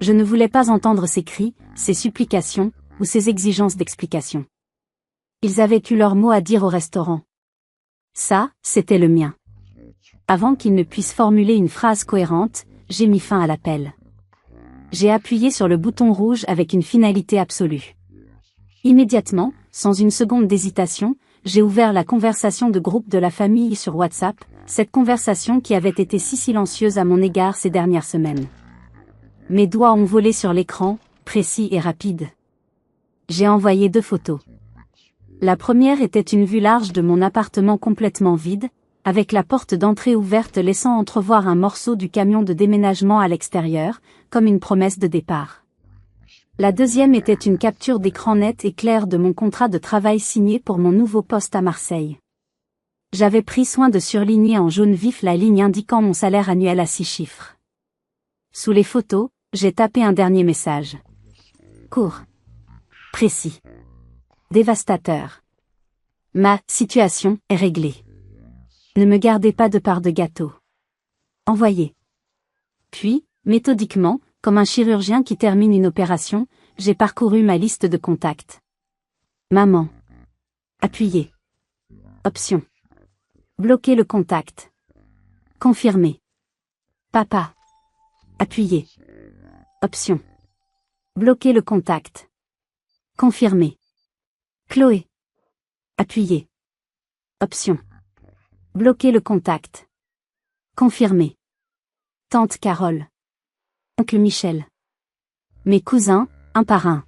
Je ne voulais pas entendre ses cris, ses supplications, ou ses exigences d'explication. Ils avaient eu leur mot à dire au restaurant. Ça, c'était le mien. Avant qu'il ne puisse formuler une phrase cohérente, j'ai mis fin à l'appel. J'ai appuyé sur le bouton rouge avec une finalité absolue. Immédiatement, sans une seconde d'hésitation, j'ai ouvert la conversation de groupe de la famille sur WhatsApp, cette conversation qui avait été si silencieuse à mon égard ces dernières semaines. Mes doigts ont volé sur l'écran, précis et rapide. J'ai envoyé 2 photos. La première était une vue large de mon appartement complètement vide, avec la porte d'entrée ouverte laissant entrevoir un morceau du camion de déménagement à l'extérieur, comme une promesse de départ. La deuxième était une capture d'écran nette et claire de mon contrat de travail signé pour mon nouveau poste à Marseille. J'avais pris soin de surligner en jaune vif la ligne indiquant mon salaire annuel à 6 chiffres. Sous les photos, j'ai tapé un dernier message. Court. Précis. Dévastateur. Ma situation est réglée. Ne me gardez pas de part de gâteau. Envoyé. Puis, méthodiquement, comme un chirurgien qui termine une opération, j'ai parcouru ma liste de contacts. Maman. Appuyer. Option. Bloquer le contact. Confirmer. Papa. Appuyer. Option. Bloquer le contact. Confirmer. Chloé. Appuyer. Option. Bloquer le contact. Confirmer. Tante Carole. Oncle Michel. Mes cousins, un par un.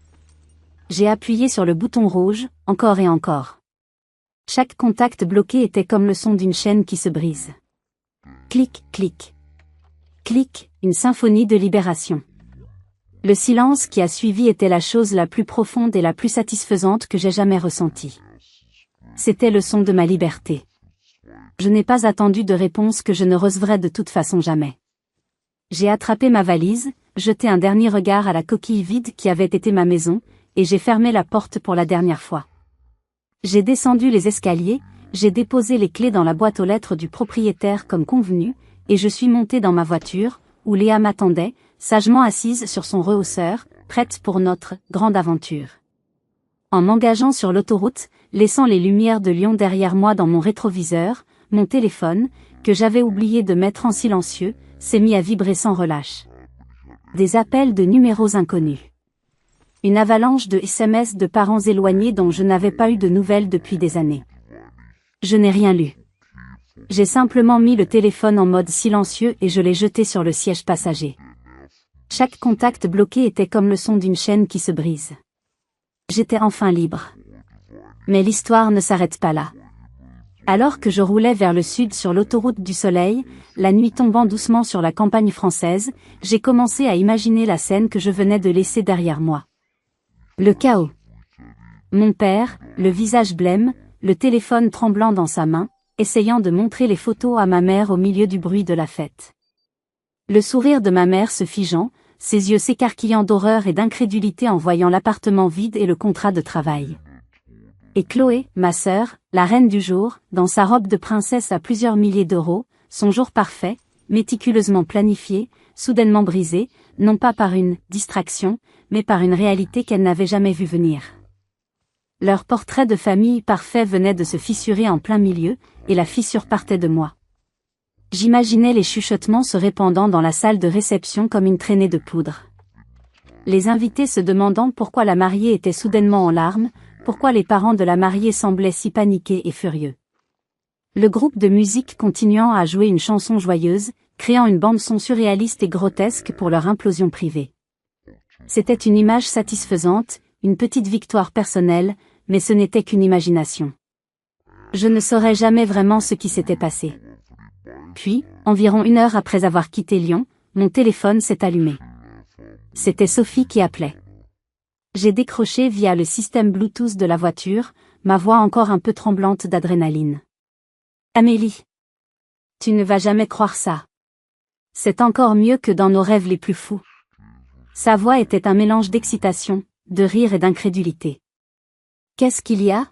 J'ai appuyé sur le bouton rouge, encore et encore. Chaque contact bloqué était comme le son d'une chaîne qui se brise. Clic, clic. Clic, une symphonie de libération. Le silence qui a suivi était la chose la plus profonde et la plus satisfaisante que j'ai jamais ressentie. C'était le son de ma liberté. Je n'ai pas attendu de réponse que je ne recevrais de toute façon jamais. J'ai attrapé ma valise, jeté un dernier regard à la coquille vide qui avait été ma maison, et j'ai fermé la porte pour la dernière fois. J'ai descendu les escaliers, j'ai déposé les clés dans la boîte aux lettres du propriétaire comme convenu, et je suis montée dans ma voiture, où Léa m'attendait, sagement assise sur son rehausseur, prête pour notre grande aventure. En m'engageant sur l'autoroute, laissant les lumières de Lyon derrière moi dans mon rétroviseur, mon téléphone, que j'avais oublié de mettre en silencieux, s'est mis à vibrer sans relâche. Des appels de numéros inconnus. Une avalanche de SMS de parents éloignés dont je n'avais pas eu de nouvelles depuis des années. Je n'ai rien lu. J'ai simplement mis le téléphone en mode silencieux et je l'ai jeté sur le siège passager. Chaque contact bloqué était comme le son d'une chaîne qui se brise. J'étais enfin libre. Mais l'histoire ne s'arrête pas là. Alors que je roulais vers le sud sur l'autoroute du soleil, la nuit tombant doucement sur la campagne française, j'ai commencé à imaginer la scène que je venais de laisser derrière moi. Le chaos. Mon père, le visage blême, le téléphone tremblant dans sa main, essayant de montrer les photos à ma mère au milieu du bruit de la fête. Le sourire de ma mère se figeant, ses yeux s'écarquillant d'horreur et d'incrédulité en voyant l'appartement vide et le contrat de travail. Et Chloé, ma sœur, la reine du jour, dans sa robe de princesse à plusieurs milliers d'euros, son jour parfait, méticuleusement planifié, soudainement brisé, non pas par une distraction, mais par une réalité qu'elle n'avait jamais vue venir. Leur portrait de famille parfait venait de se fissurer en plein milieu, et la fissure partait de moi. J'imaginais les chuchotements se répandant dans la salle de réception comme une traînée de poudre. Les invités se demandant pourquoi la mariée était soudainement en larmes, pourquoi les parents de la mariée semblaient si paniqués et furieux. Le groupe de musique continuant à jouer une chanson joyeuse, créant une bande-son surréaliste et grotesque pour leur implosion privée. C'était une image satisfaisante, une petite victoire personnelle, mais ce n'était qu'une imagination. Je ne saurais jamais vraiment ce qui s'était passé. Puis, environ 1 heure après avoir quitté Lyon, mon téléphone s'est allumé. C'était Sophie qui appelait. J'ai décroché via le système Bluetooth de la voiture, ma voix encore un peu tremblante d'adrénaline. Amélie. Tu ne vas jamais croire ça. C'est encore mieux que dans nos rêves les plus fous. Sa voix était un mélange d'excitation, de rire et d'incrédulité. Qu'est-ce qu'il y a?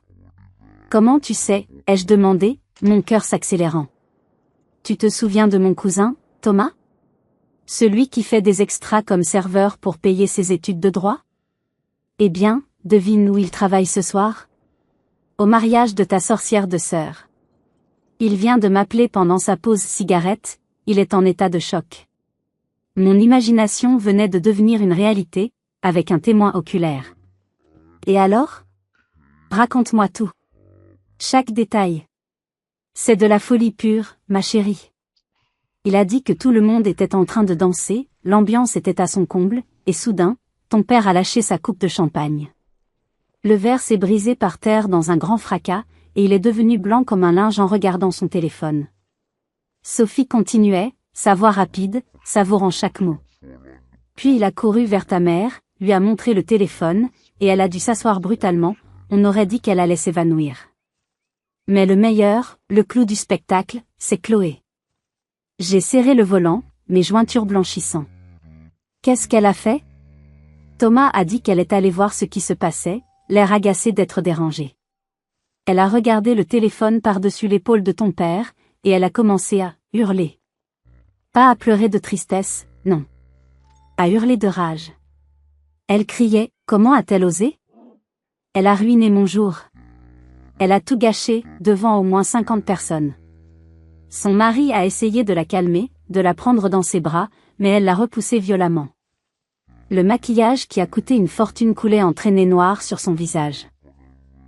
Comment tu sais, ai-je demandé, mon cœur s'accélérant. Tu te souviens de mon cousin, Thomas? Celui qui fait des extras comme serveur pour payer ses études de droit? Eh bien, devine où il travaille ce soir? Au mariage de ta sorcière de sœur. Il vient de m'appeler pendant sa pause cigarette, il est en état de choc. Mon imagination venait de devenir une réalité, avec un témoin oculaire. Et alors? Raconte-moi tout. Chaque détail. C'est de la folie pure, ma chérie. Il a dit que tout le monde était en train de danser, l'ambiance était à son comble, et soudain, ton père a lâché sa coupe de champagne. Le verre s'est brisé par terre dans un grand fracas, et il est devenu blanc comme un linge en regardant son téléphone. Sophie continuait, sa voix rapide, savourant chaque mot. Puis il a couru vers ta mère, lui a montré le téléphone, et elle a dû s'asseoir brutalement, on aurait dit qu'elle allait s'évanouir. Mais le meilleur, le clou du spectacle, c'est Chloé. J'ai serré le volant, mes jointures blanchissant. Qu'est-ce qu'elle a fait? Thomas a dit qu'elle est allée voir ce qui se passait, l'air agacé d'être dérangée. Elle a regardé le téléphone par-dessus l'épaule de ton père, et elle a commencé à hurler. Pas à pleurer de tristesse, non. À hurler de rage. Elle criait, comment a-t-elle osé? Elle a ruiné mon jour. Elle a tout gâché, devant au moins 50 personnes. Son mari a essayé de la calmer, de la prendre dans ses bras, mais elle l'a repoussé violemment. Le maquillage qui a coûté une fortune coulait en traînées noires sur son visage.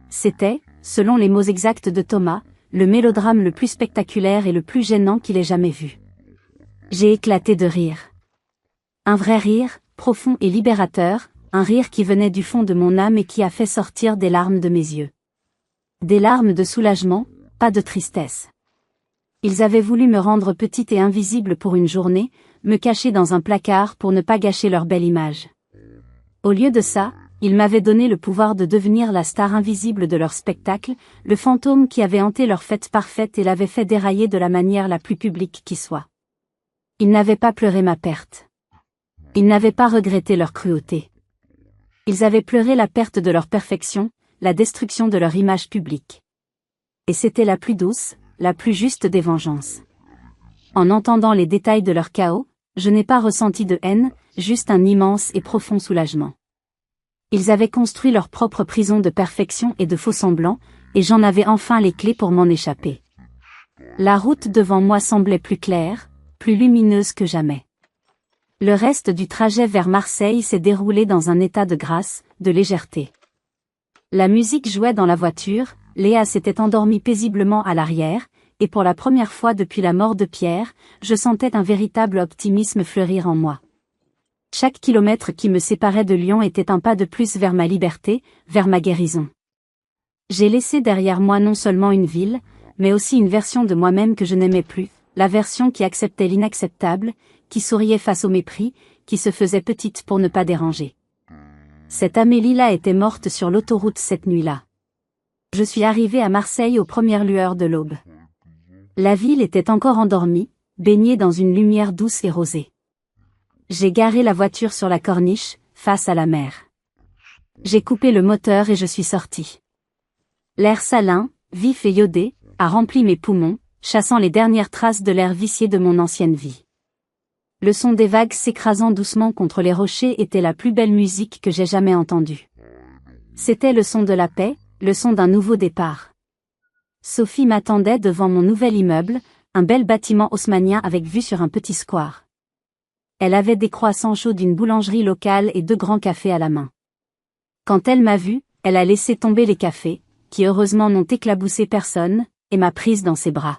C'était, selon les mots exacts de Thomas, le mélodrame le plus spectaculaire et le plus gênant qu'il ait jamais vu. J'ai éclaté de rire. Un vrai rire, profond et libérateur, un rire qui venait du fond de mon âme et qui a fait sortir des larmes de mes yeux. Des larmes de soulagement, pas de tristesse. Ils avaient voulu me rendre petite et invisible pour une journée, me cacher dans un placard pour ne pas gâcher leur belle image. Au lieu de ça, ils m'avaient donné le pouvoir de devenir la star invisible de leur spectacle, le fantôme qui avait hanté leur fête parfaite et l'avait fait dérailler de la manière la plus publique qui soit. Ils n'avaient pas pleuré ma perte. Ils n'avaient pas regretté leur cruauté. Ils avaient pleuré la perte de leur perfection, la destruction de leur image publique. Et c'était la plus douce, la plus juste des vengeances. En entendant les détails de leur chaos, je n'ai pas ressenti de haine, juste un immense et profond soulagement. Ils avaient construit leur propre prison de perfection et de faux-semblants, et j'en avais enfin les clés pour m'en échapper. La route devant moi semblait plus claire, plus lumineuse que jamais. Le reste du trajet vers Marseille s'est déroulé dans un état de grâce, de légèreté. La musique jouait dans la voiture, Léa s'était endormie paisiblement à l'arrière, et pour la première fois depuis la mort de Pierre, je sentais un véritable optimisme fleurir en moi. Chaque kilomètre qui me séparait de Lyon était un pas de plus vers ma liberté, vers ma guérison. J'ai laissé derrière moi non seulement une ville, mais aussi une version de moi-même que je n'aimais plus, la version qui acceptait l'inacceptable, qui souriait face au mépris, qui se faisait petite pour ne pas déranger. Cette Amélie-là était morte sur l'autoroute cette nuit-là. Je suis arrivée à Marseille aux premières lueurs de l'aube. La ville était encore endormie, baignée dans une lumière douce et rosée. J'ai garé la voiture sur la corniche, face à la mer. J'ai coupé le moteur et je suis sortie. L'air salin, vif et iodé, a rempli mes poumons, chassant les dernières traces de l'air vicié de mon ancienne vie. Le son des vagues s'écrasant doucement contre les rochers était la plus belle musique que j'ai jamais entendue. C'était le son de la paix, le son d'un nouveau départ. Sophie m'attendait devant mon nouvel immeuble, un bel bâtiment haussmannien avec vue sur un petit square. Elle avait des croissants chauds d'une boulangerie locale et 2 grands cafés à la main. Quand elle m'a vue, elle a laissé tomber les cafés, qui heureusement n'ont éclaboussé personne, et m'a prise dans ses bras.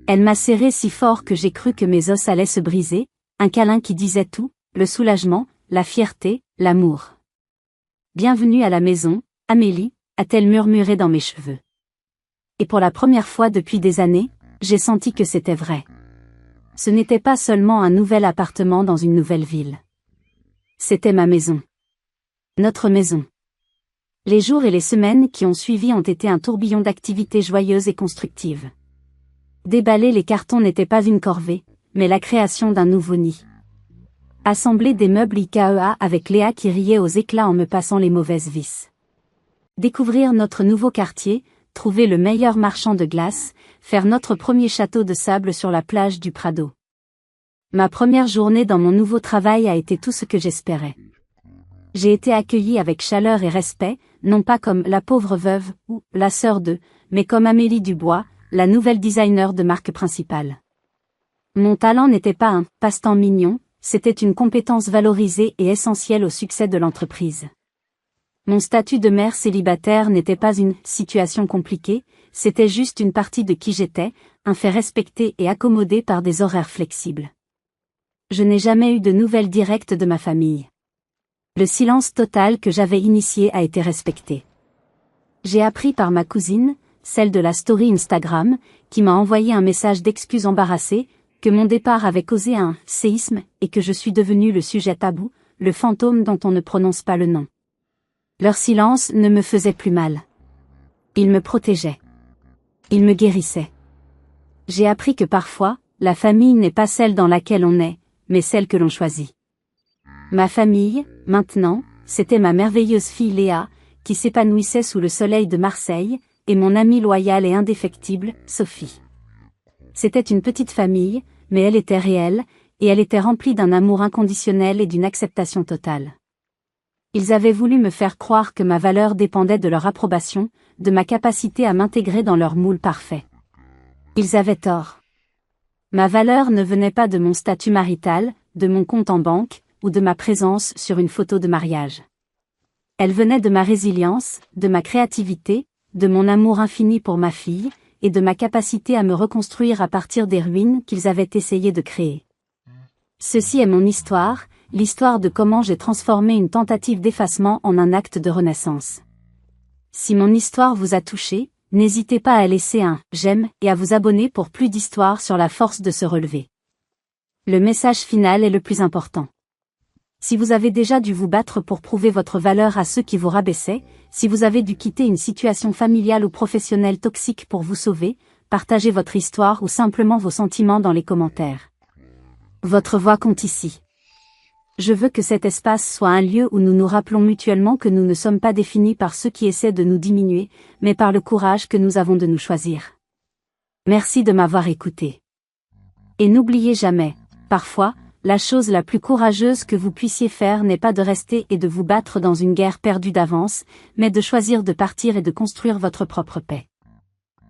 Elle m'a serré si fort que j'ai cru que mes os allaient se briser, un câlin qui disait tout, le soulagement, la fierté, l'amour. Bienvenue à la maison, Amélie, a-t-elle murmuré dans mes cheveux. Et pour la première fois depuis des années, j'ai senti que c'était vrai. Ce n'était pas seulement un nouvel appartement dans une nouvelle ville. C'était ma maison. Notre maison. Les jours et les semaines qui ont suivi ont été un tourbillon d'activités joyeuses et constructives. Déballer les cartons n'était pas une corvée, mais la création d'un nouveau nid. Assembler des meubles IKEA avec Léa qui riait aux éclats en me passant les mauvaises vis. Découvrir notre nouveau quartier, trouver le meilleur marchand de glace, faire notre premier château de sable sur la plage du Prado. Ma première journée dans mon nouveau travail a été tout ce que j'espérais. J'ai été accueillie avec chaleur et respect, non pas comme la pauvre veuve ou la sœur de, mais comme Amélie Dubois, la nouvelle designer de marque principale. Mon talent n'était pas un passe-temps mignon, c'était une compétence valorisée et essentielle au succès de l'entreprise. Mon statut de mère célibataire n'était pas une situation compliquée, c'était juste une partie de qui j'étais, un fait respecté et accommodé par des horaires flexibles. Je n'ai jamais eu de nouvelles directes de ma famille. Le silence total que j'avais initié a été respecté. J'ai appris par ma cousine, celle de la story Instagram, qui m'a envoyé un message d'excuse embarrassée, que mon départ avait causé un séisme et que je suis devenue le sujet tabou, le fantôme dont on ne prononce pas le nom. Leur silence ne me faisait plus mal. Il me protégeait. Il me guérissait. J'ai appris que parfois, la famille n'est pas celle dans laquelle on est, mais celle que l'on choisit. Ma famille, maintenant, c'était ma merveilleuse fille Léa, qui s'épanouissait sous le soleil de Marseille, et mon amie loyale et indéfectible, Sophie. C'était une petite famille, mais elle était réelle, et elle était remplie d'un amour inconditionnel et d'une acceptation totale. Ils avaient voulu me faire croire que ma valeur dépendait de leur approbation, de ma capacité à m'intégrer dans leur moule parfait. Ils avaient tort. Ma valeur ne venait pas de mon statut marital, de mon compte en banque, ou de ma présence sur une photo de mariage. Elle venait de ma résilience, de ma créativité, de mon amour infini pour ma fille, et de ma capacité à me reconstruire à partir des ruines qu'ils avaient essayé de créer. Ceci est mon histoire, l'histoire de comment j'ai transformé une tentative d'effacement en un acte de renaissance. Si mon histoire vous a touché, n'hésitez pas à laisser un « j'aime » et à vous abonner pour plus d'histoires sur la force de se relever. Le message final est le plus important. Si vous avez déjà dû vous battre pour prouver votre valeur à ceux qui vous rabaissaient, si vous avez dû quitter une situation familiale ou professionnelle toxique pour vous sauver, partagez votre histoire ou simplement vos sentiments dans les commentaires. Votre voix compte ici. Je veux que cet espace soit un lieu où nous nous rappelons mutuellement que nous ne sommes pas définis par ceux qui essaient de nous diminuer, mais par le courage que nous avons de nous choisir. Merci de m'avoir écouté. Et n'oubliez jamais, parfois, la chose la plus courageuse que vous puissiez faire n'est pas de rester et de vous battre dans une guerre perdue d'avance, mais de choisir de partir et de construire votre propre paix.